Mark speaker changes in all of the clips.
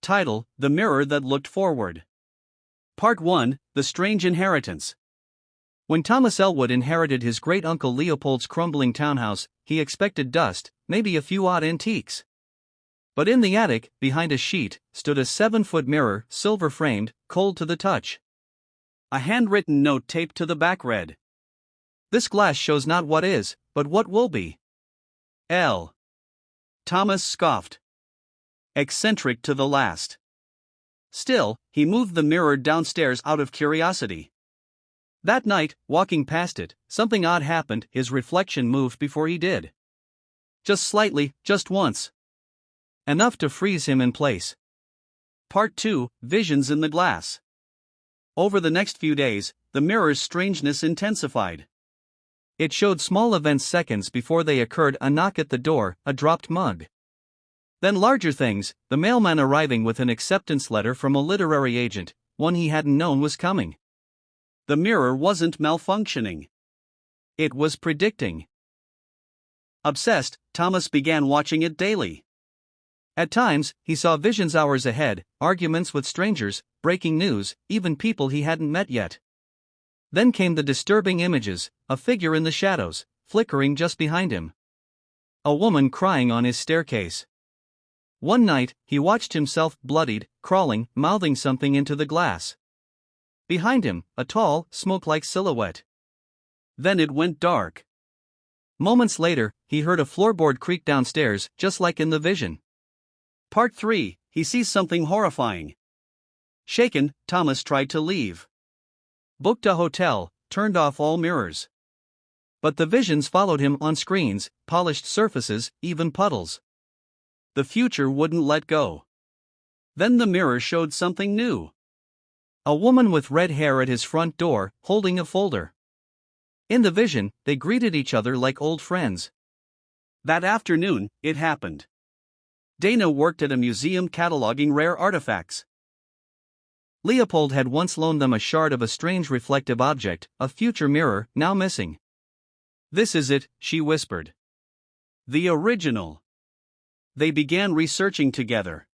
Speaker 1: Title: The Mirror That Looked Forward. Part 1: The Strange Inheritance. When Thomas Elwood inherited his great-uncle Leopold's crumbling townhouse, he expected dust, maybe a few odd antiques. But in the attic, behind a sheet, stood a 7-foot mirror, silver-framed, cold to the touch. A handwritten note taped to the back read: "This glass shows not what is, but what will be. L." Thomas scoffed. Eccentric to the last. Still, he moved the mirror downstairs out of curiosity. That night, walking past it, something odd happened. His reflection moved before he did. Just slightly, just once. Enough to freeze him in place. Part 2: Visions in the Glass. Over the next few days, the mirror's strangeness intensified. It showed small events seconds before they occurred: a knock at the door, a dropped mug. Then larger things, the mailman arriving with an acceptance letter from a literary agent, one he hadn't known was coming. The mirror wasn't malfunctioning. It was predicting. Obsessed, Thomas began watching it daily. At times, he saw visions hours ahead, arguments with strangers, breaking news, even people he hadn't met yet. Then came the disturbing images: a figure in the shadows, flickering just behind him. A woman crying on his staircase. One night, he watched himself, bloodied, crawling, mouthing something into the glass. Behind him, a tall, smoke-like silhouette. Then it went dark. Moments later, he heard a floorboard creak downstairs, just like in the vision. Part 3: He sees something horrifying. Shaken, Thomas tried to leave. Booked a hotel, turned off all mirrors. But the visions followed him on screens, polished surfaces, even puddles. The future wouldn't let go. Then the mirror showed something new. A woman with red hair at his front door, holding a folder. In the vision, they greeted each other like old friends. That afternoon, it happened. Dana worked at a museum cataloging rare artifacts. Leopold had once loaned them a shard of a strange reflective object, a future mirror, now missing. "This is it," she whispered. "The original." They began researching together.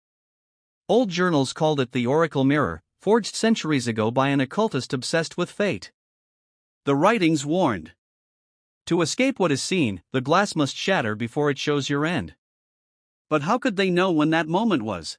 Speaker 1: Old journals called it the Oracle Mirror, forged centuries ago by an occultist obsessed with fate. The writings warned: to escape what is seen, the glass must shatter before it shows your end. But how could they know when that moment was?